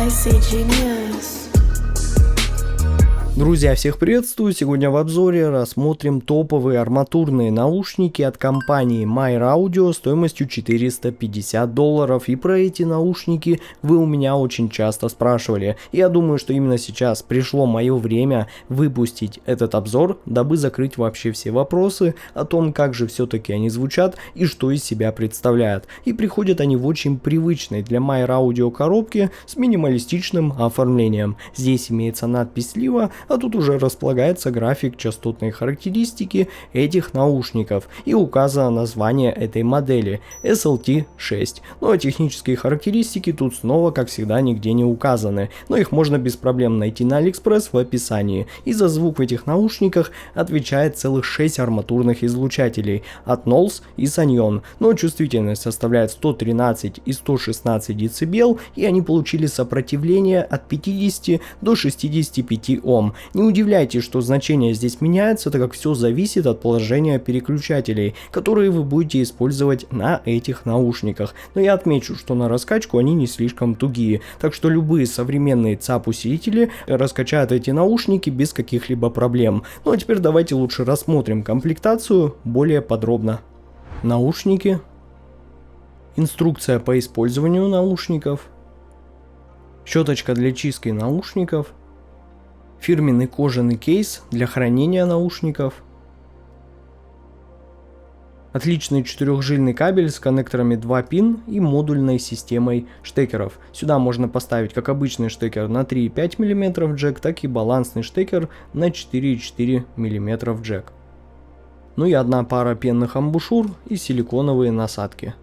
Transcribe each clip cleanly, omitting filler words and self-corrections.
Spicy Genius. Друзья, всех приветствую! Сегодня в обзоре рассмотрим топовые арматурные наушники от компании Meyer Audio стоимостью $450. И про эти наушники вы у меня очень часто спрашивали. Я думаю, что именно сейчас пришло мое время выпустить этот обзор, дабы закрыть вообще все вопросы о том, как же все-таки они звучат и что из себя представляют. И приходят они в очень привычной для Meyer Audio коробке с минималистичным оформлением. Здесь имеется надпись слива, а тут уже располагается график частотной характеристики этих наушников и указано название этой модели SLT6. Ну а технические характеристики тут снова, как всегда, нигде не указаны, но их можно без проблем найти на AliExpress в описании. И за звук в этих наушниках отвечает целых 6 арматурных излучателей от Knowles и Sanyon, но чувствительность составляет 113 и 116 дБ, и они получили сопротивление от 50 до 65 Ом. Не удивляйтесь, что значение здесь меняется, так как все зависит от положения переключателей, которые вы будете использовать на этих наушниках. Но я отмечу, что на раскачку они не слишком тугие, так что любые современные ЦАП-усилители раскачают эти наушники без каких-либо проблем. Ну а теперь давайте лучше рассмотрим комплектацию более подробно. Наушники. Инструкция по использованию наушников. Щеточка для чистки наушников. Фирменный кожаный кейс для хранения наушников. Отличный 4-жильный кабель с коннекторами 2 пин и модульной системой штекеров. Сюда можно поставить как обычный штекер на 3,5 мм джек, так и балансный штекер на 4,4 мм джек. Ну и одна пара пенных амбушюр и силиконовые насадки.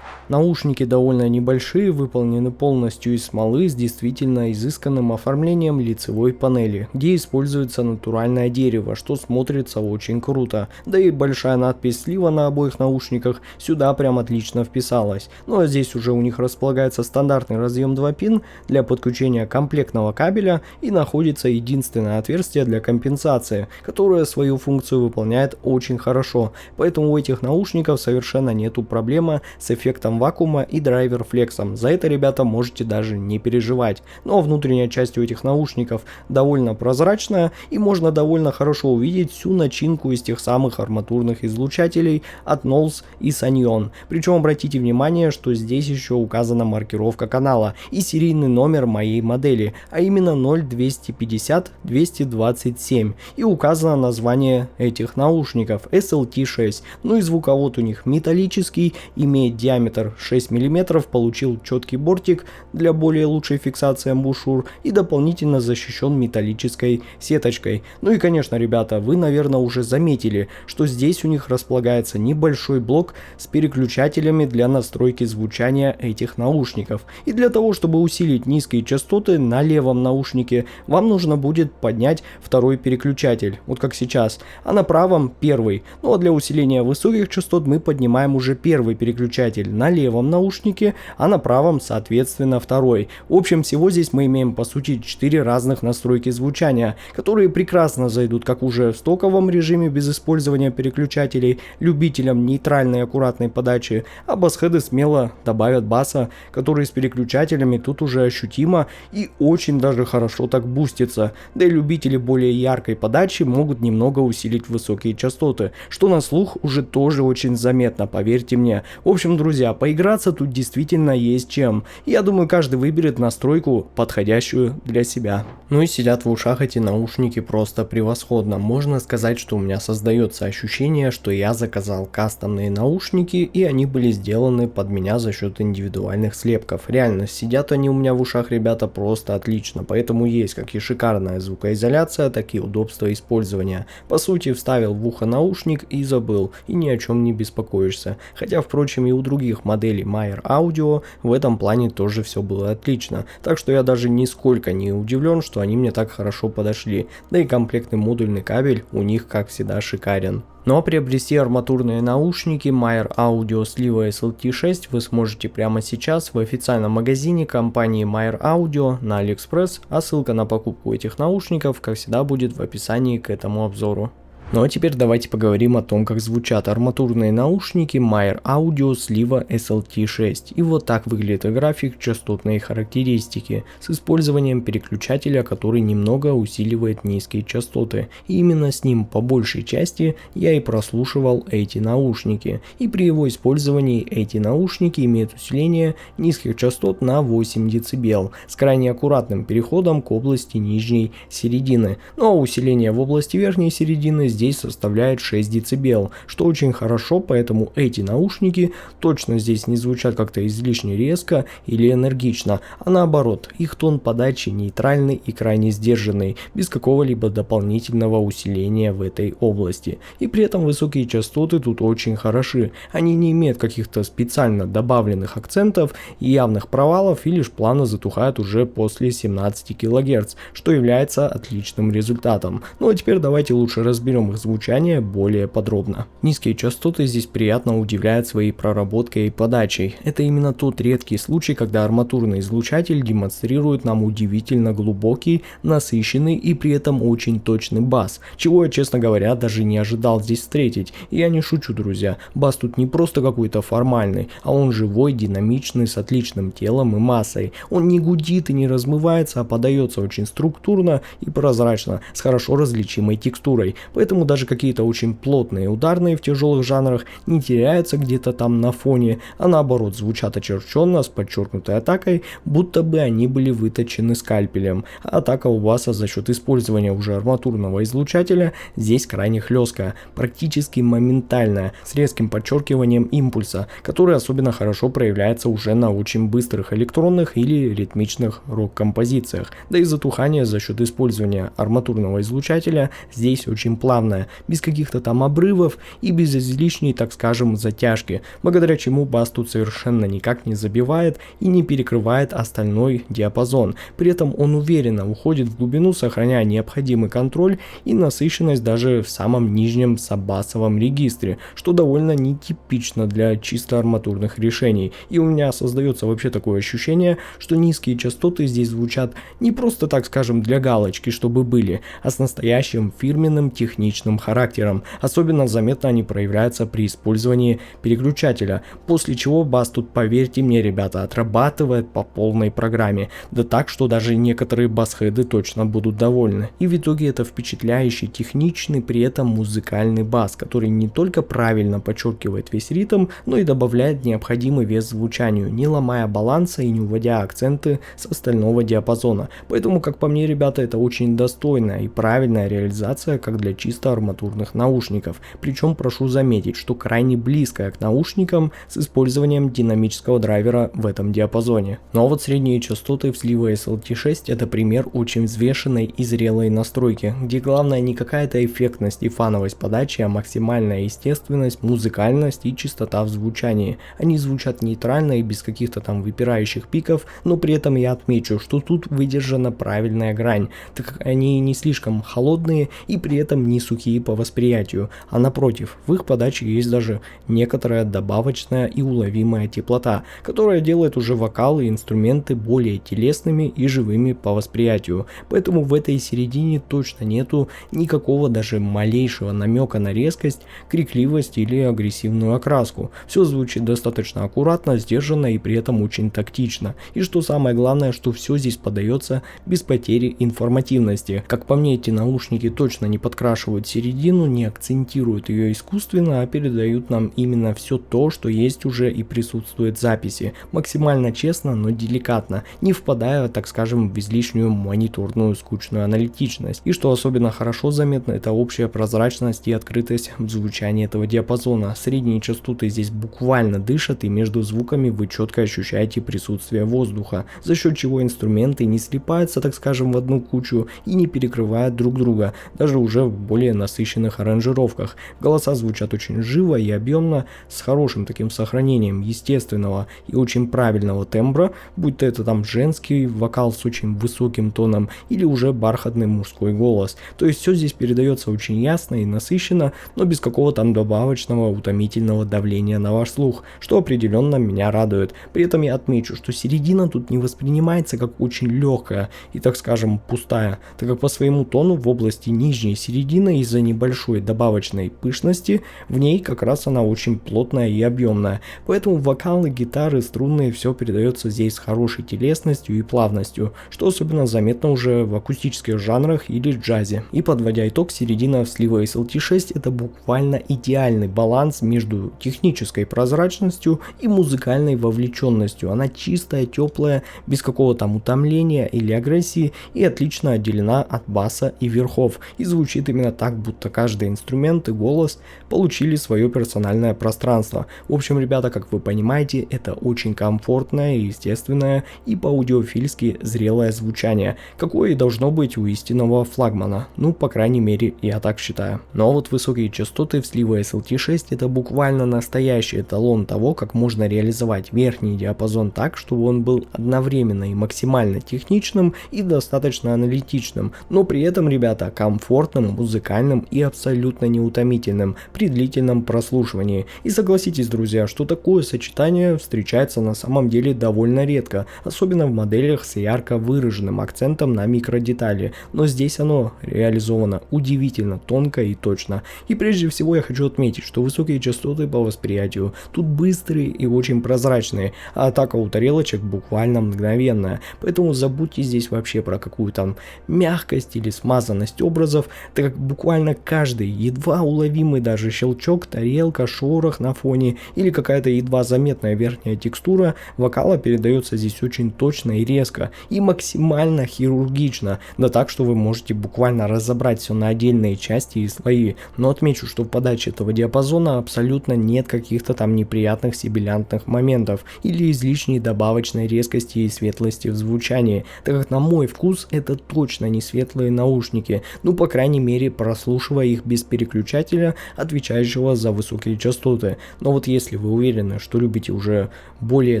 Наушники довольно небольшие, выполнены полностью из смолы с действительно изысканным оформлением лицевой панели, где используется натуральное дерево, что смотрится очень круто. Да и большая надпись слива на обоих наушниках сюда прям отлично вписалась. Ну а здесь уже у них располагается стандартный разъем 2 пин для подключения комплектного кабеля и находится единственное отверстие для компенсации, которое свою функцию выполняет очень хорошо. Поэтому у этих наушников совершенно нету проблемы с эффектом вакуума и драйвер флексом. За это, ребята, можете даже не переживать. Но внутренняя часть у этих наушников довольно прозрачная и можно довольно хорошо увидеть всю начинку из тех самых арматурных излучателей от Knowles и Sanyon. Причем обратите внимание, что здесь еще указана маркировка канала и серийный номер моей модели, а именно 0250227, и указано название этих наушников SLT6. Ну и звуковод у них металлический, имеет диаметр 6 мм, получил четкий бортик для более лучшей фиксации амбушюр и дополнительно защищен металлической сеточкой. Ну и конечно, ребята, вы наверное уже заметили, что здесь у них располагается небольшой блок с переключателями для настройки звучания этих наушников. И для того, чтобы усилить низкие частоты на левом наушнике, вам нужно будет поднять второй переключатель, вот как сейчас, а на правом первый. Ну а для усиления высоких частот мы поднимаем уже первый переключатель на левом наушнике, а на правом соответственно второй. В общем, всего здесь мы имеем по сути 4 разных настройки звучания, которые прекрасно зайдут как уже в стоковом режиме без использования переключателей, любителям нейтральной и аккуратной подачи, а басхеды смело добавят баса, который с переключателями тут уже ощутимо и очень даже хорошо так бустится. Да и любители более яркой подачи могут немного усилить высокие частоты, что на слух уже тоже очень заметно, поверьте мне. В общем, друзья, поиграться тут действительно есть чем. Я думаю, каждый выберет настройку, подходящую для себя. Ну и сидят в ушах эти наушники просто превосходно. Можно сказать, что у меня создается ощущение, что я заказал кастомные наушники и они были сделаны под меня за счет индивидуальных слепков. Реально, сидят они у меня в ушах, ребята, просто отлично. Поэтому есть как и шикарная звукоизоляция, так и удобство использования. По сути, вставил в ухо наушник и забыл, и ни о чем не беспокоишься. Хотя, впрочем, и у других моделей Meyer Audio в этом плане тоже все было отлично, так что я даже нисколько не удивлен, что они мне так хорошо подошли, да и комплектный модульный кабель у них как всегда шикарен. Ну а приобрести арматурные наушники Meyer Audio слива SLT6 вы сможете прямо сейчас в официальном магазине компании Meyer Audio на AliExpress, а ссылка на покупку этих наушников как всегда будет в описании к этому обзору. Ну а теперь давайте поговорим о том, как звучат арматурные наушники Meyer Audio слива SLT6. И вот так выглядит график частотной характеристики с использованием переключателя, который немного усиливает низкие частоты. И именно с ним по большей части я и прослушивал эти наушники. И при его использовании эти наушники имеют усиление низких частот на 8 дБ с крайне аккуратным переходом к области нижней середины. Ну а усиление в области верхней середины здесь составляет 6 дБ, что очень хорошо, поэтому эти наушники точно здесь не звучат как-то излишне резко или энергично, а наоборот, их тон подачи нейтральный и крайне сдержанный, без какого-либо дополнительного усиления в этой области. И при этом высокие частоты тут очень хороши, они не имеют каких-то специально добавленных акцентов и явных провалов и лишь плавно затухают уже после 17 кГц, что является отличным результатом. Ну а теперь давайте лучше разберем их звучание более подробно. Низкие частоты здесь приятно удивляют своей проработкой и подачей. Это именно тот редкий случай, когда арматурный излучатель демонстрирует нам удивительно глубокий, насыщенный и при этом очень точный бас, чего я, честно говоря, даже не ожидал здесь встретить. И я не шучу, друзья, бас тут не просто какой-то формальный, а он живой, динамичный, с отличным телом и массой. Он не гудит и не размывается, а подается очень структурно и прозрачно, с хорошо различимой текстурой. Поэтому даже какие-то очень плотные ударные в тяжелых жанрах не теряются где-то там на фоне, а наоборот звучат очерченно с подчеркнутой атакой, будто бы они были выточены скальпелем. А атака у баса за счет использования уже арматурного излучателя здесь крайне хлесткая, практически моментальная, с резким подчеркиванием импульса, который особенно хорошо проявляется уже на очень быстрых электронных или ритмичных рок-композициях. Да и затухание за счет использования арматурного излучателя здесь очень плавное, без каких-то там обрывов и без излишней, так скажем, затяжки, благодаря чему бас тут совершенно никак не забивает и не перекрывает остальной диапазон. При этом он уверенно уходит в глубину, сохраняя необходимый контроль и насыщенность даже в самом нижнем саббасовом регистре, что довольно нетипично для чисто арматурных решений. И у меня создается вообще такое ощущение, что низкие частоты здесь звучат не просто, так скажем, для галочки, чтобы были, а с настоящим фирменным техничным характером. Особенно заметно они проявляются при использовании переключателя, после чего бас тут, поверьте мне, ребята, отрабатывает по полной программе, да так, что даже некоторые бас-хеды точно будут довольны. И в итоге это впечатляющий, техничный, при этом музыкальный бас, который не только правильно подчеркивает весь ритм, но и добавляет необходимый вес звучанию, не ломая баланса и не уводя акценты с остального диапазона. Поэтому, как по мне, ребята, это очень достойная и правильная реализация как для чисто арматурных наушников. Причем прошу заметить, что крайне близкая к наушникам с использованием динамического драйвера в этом диапазоне. Ну а вот средние частоты в слива SLT6 это пример очень взвешенной и зрелой настройки, где главное не какая-то эффектность и фановость подачи, а максимальная естественность, музыкальность и чистота в звучании. Они звучат нейтрально и без каких-то там выпирающих пиков, но при этом я отмечу, что тут выдержана правильная грань, так как они не слишком холодные и при этом не сухие по восприятию, а напротив, в их подаче есть даже некоторая добавочная и уловимая теплота, которая делает уже вокал и инструменты более телесными и живыми по восприятию. Поэтому в этой середине точно нету никакого даже малейшего намека на резкость, крикливость или агрессивную окраску. Все звучит достаточно аккуратно, сдержанно и при этом очень тактично. И что самое главное, что все здесь подается без потери информативности. Как по мне, эти наушники точно не подкрашивают середину, не акцентируют ее искусственно, а передают нам именно все то, что есть уже и присутствует в записи. Максимально честно, но деликатно, не впадая, так скажем, в излишнюю мониторную скучную аналитичность. И что особенно хорошо заметно, это общая прозрачность и открытость в звучании этого диапазона. Средние частоты здесь буквально дышат, и между звуками вы четко ощущаете присутствие воздуха, за счет чего инструменты не слипаются, так скажем, в одну кучу и не перекрывают друг друга, даже уже в более насыщенных аранжировках. Голоса звучат очень живо и объемно, с хорошим таким сохранением естественного и очень правильного тембра, будь то это там женский вокал с очень высоким тоном или уже бархатный мужской голос. То есть все здесь передается очень ясно и насыщенно, но без какого там добавочного утомительного давления на ваш слух, что определенно меня радует. При этом я отмечу, что середина тут не воспринимается как очень легкая и, так скажем, пустая, так как по своему тону в области нижней середины из-за небольшой добавочной пышности в ней как раз она очень плотная и объемная. Поэтому вокалы, гитары, струнные, все передается здесь с хорошей телесностью и плавностью, что особенно заметно уже в акустических жанрах или джазе. И подводя итог, середина слива SLT6 это буквально идеальный баланс между технической прозрачностью и музыкальной вовлеченностью. Она чистая, теплая, без какого там утомления или агрессии и отлично отделена от баса и верхов. И звучит именно так, будто каждый инструмент и голос получили свое персональное пространство. В общем, ребята, как вы понимаете, это очень комфортное, естественное и по-аудиофильски зрелое звучание, какое и должно быть у истинного флагмана. Ну, по крайней мере, я так считаю. Но вот высокие частоты в сливе SLT6 это буквально настоящий эталон того, как можно реализовать верхний диапазон так, чтобы он был одновременно и максимально техничным и достаточно аналитичным, но при этом, ребята, комфортным, музыкальным и абсолютно неутомительным при длительном прослушивании. И согласитесь, друзья, что такое сочетание встречается на самом деле довольно редко, особенно в моделях с ярко выраженным акцентом на микродетали, но здесь оно реализовано удивительно тонко и точно. И прежде всего я хочу отметить, что высокие частоты по восприятию тут быстрые и очень прозрачные, а атака у тарелочек буквально мгновенная, поэтому забудьте здесь вообще про какую-то мягкость или смазанность образов, так как буквально каждый едва уловимый даже щелчок, тарелка, шорох на фоне или какая-то едва заметная верхняя текстура вокала передается здесь очень точно и резко и максимально хирургично, да так, что вы можете буквально разобрать все на отдельные части и слои. Но отмечу, что в подаче этого диапазона абсолютно нет каких-то там неприятных сибилянтных моментов или излишней добавочной резкости и светлости в звучании, так как на мой вкус это точно не светлые наушники, ну по крайней мере прослушивая их без переключателя, отвечающего за высокие частоты. Но вот если вы уверены, что любите уже более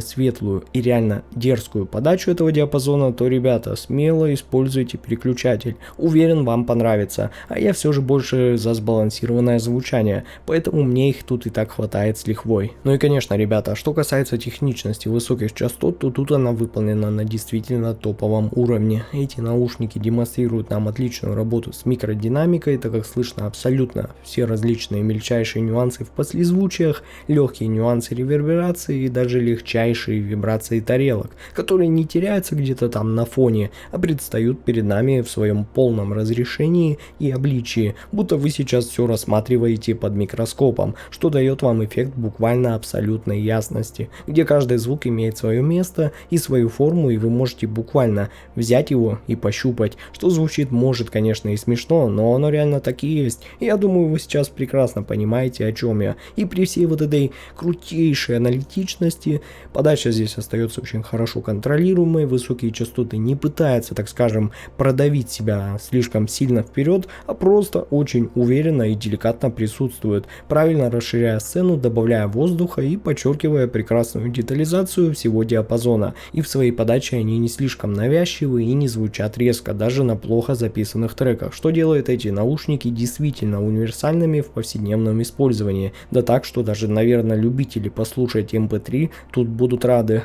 светлую и реально дерзкую подачу этого диапазона, то, ребята, смело используйте переключатель. Уверен, вам понравится. А я все же больше за сбалансированное звучание, поэтому мне их тут и так хватает с лихвой. Ну и конечно, ребята, что касается техничности высоких частот, то тут она выполнена на действительно топовом уровне. Эти наушники демонстрируют нам отличную работу с микродинамикой, так как слышно абсолютно все различные мельчайшие нюансы в послезвучиях, легкие нюансы реверберации и даже легчайшие вибрации тарелок, которые не теряются где-то там на фоне, а предстают перед нами в своем полном разрешении и обличии, будто вы сейчас все рассматриваете под микроскопом, что дает вам эффект буквально абсолютной ясности, где каждый звук имеет свое место и свою форму, и вы можете буквально взять его и пощупать, что звучит, может, конечно, и смешно, но оно реально так и есть. И я думаю, вы сейчас прекрасно понимаете, о чем я. И при всей вот этой крутейшей аналитичности подача здесь остается очень хорошо контролируемой, высокие частоты не пытаются, так скажем, продавить себя слишком сильно вперед, а просто очень уверенно и деликатно присутствуют, правильно расширяя сцену, добавляя воздуха и подчеркивая прекрасную детализацию всего диапазона. И в своей подаче они не слишком навязчивы и не звучат резко, даже на плохо записанных треках, что делает эти наушники действительно универсальными в повседневном использовании. Да так, что даже, наверное, любители послушать MP3 тут будут рады.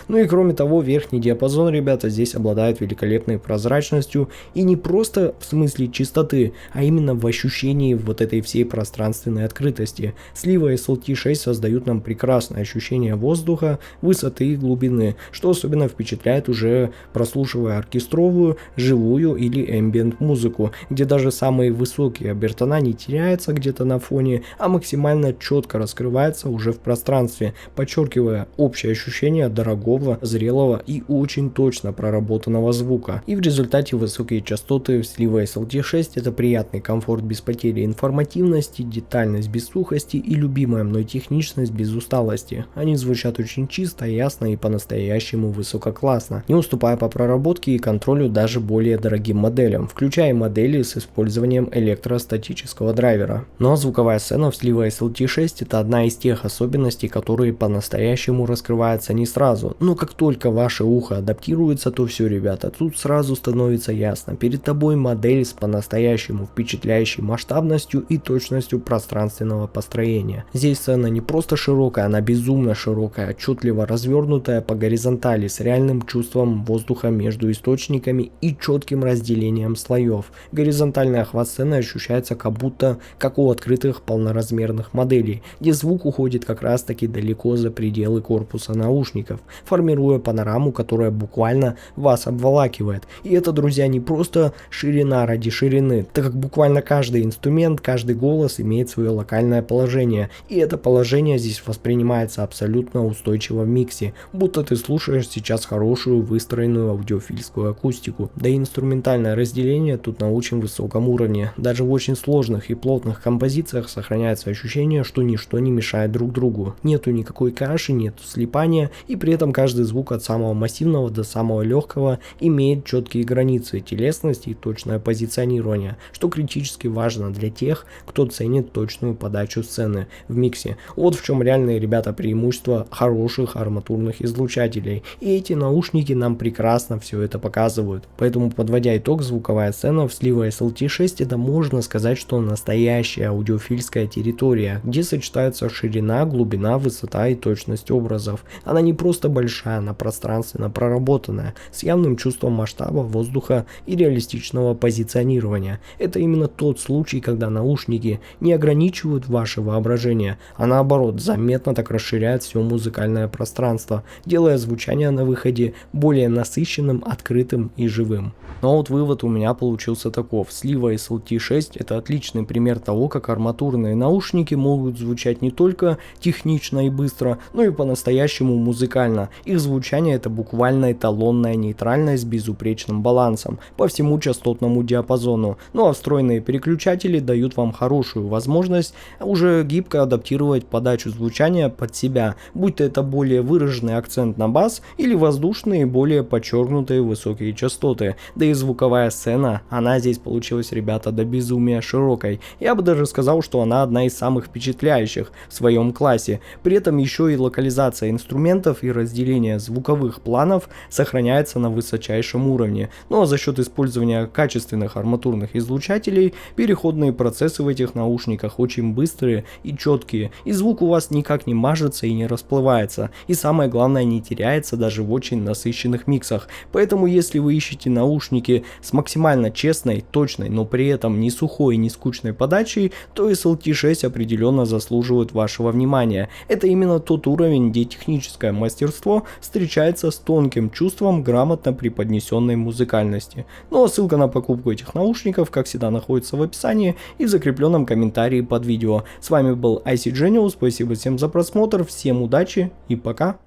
Ну и кроме того, верхний диапазон, ребята, здесь обладает великолепной прозрачностью и не просто в смысле чистоты, а именно в ощущении вот этой всей пространственной открытости. Слива и SLT6 создают нам прекрасное ощущение воздуха, высоты и глубины, что особенно впечатляет уже прослушивая оркестровую, живую или эмбиент музыку, где даже самые высокие обертона не теряются где-то на фоне, а максимально четко раскрывается уже в пространстве, подчеркивая общее ощущение дорогого, зрелого и очень точно проработанного звука. И в результате высокие частоты в слива SLT6 это приятный комфорт без потери информативности, детальность без сухости и любимая мной техничность без усталости. Они звучат очень чисто, ясно и по-настоящему высококлассно, не уступая по проработке и контролю даже более дорогим моделям, включая модели с использованием электростатического драйвера. Но звуковая сцена в слива SLT6 это одна из тех особенностей, которые по-настоящему раскрываются не сразу, но как только ваше ухо адаптируется, то все, ребята, тут сразу становится ясно, перед тобой модель с по-настоящему впечатляющей масштабностью и точностью пространственного построения. Здесь сцена не просто широкая, она безумно широкая, отчетливо развернутая по горизонтали с реальным чувством воздуха между источниками и четким разделением слоев. Горизонтальный охват сцены ощущается как у открытых полноразмерных моделей, где звук уходит как раз таки далеко за пределы корпуса наушников, формируя панораму, которая буквально вас обволакивает. И это, друзья, не просто ширина ради ширины, так как буквально каждый инструмент, каждый голос имеет свое локальное положение, и это положение здесь воспринимается абсолютно устойчиво в миксе, будто ты слушаешь сейчас хорошую выстроенную аудиофильскую акустику. Да и инструментальное разделение тут на очень высоком уровне. Даже в очень сложных и плотных композициях сохраняется ощущение, что ничто не мешает друг другу. Нету никакой каши, нету слипания, и при этом каждый звук от самого массивного до самого легкого имеет четкие границы, телесность и точное позиционирование, что критически важно для тех, кто ценит точную подачу сцены в миксе. Вот в чем реальные, ребята, преимущества хороших арматурных излучателей. И эти наушники нам прекрасно все это показывают. Поэтому, подводя итог, звуковая сцена в Sliwa SLT6 это можно сказать, что настоящая аудиофильская территория, где сочетаются ширина, глубина, высота и точность образов. Она не просто большая, она пространственно проработанная, с явным чувством масштаба, воздуха и реалистичного позиционирования. Это именно тот случай, когда наушники не ограничивают ваше воображение, а наоборот заметно так расширяют все музыкальное пространство, делая звучание на выходе более насыщенным, открытым и живым. Но вот вывод у меня получился таков. Sliwa SLT6 это отличный пример того, как арматурные наушники могут звучать не только технично и быстро, но и по-настоящему музыкально. Их звучание это буквально эталонная нейтральность с безупречным балансом по всему частотному диапазону. Ну а встроенные переключатели дают вам хорошую возможность уже гибко адаптировать подачу звучания под себя, будь то это более выраженный акцент на бас или воздушные, более подчеркнутые высокие частоты. Да и звуковая сцена, она здесь получилась, ребята, до безумия широкой. Я бы даже сказал, что она одна из самых впечатляющих в своем классе. При этом еще и локализация инструментов и разделение звуковых планов сохраняется на высочайшем уровне. Ну а за счет использования качественных арматурных излучателей, переходные процессы в этих наушниках очень быстрые и четкие, и звук у вас никак не мажется и не расплывается, и самое главное, не теряется даже в очень насыщенных миксах. Поэтому если вы ищете наушники с максимально честной, точной, но при этом не сухой и не скучной подачей, то SLT6 определенно заслуживает вашего внимания. Это именно тот уровень, где техническое мастерство встречается с тонким чувством грамотно преподнесенной музыкальности. Ну а ссылка на покупку этих наушников, как всегда, находится в описании и в закрепленном комментарии под видео. С вами был IC Genius, спасибо всем за просмотр, всем удачи и пока!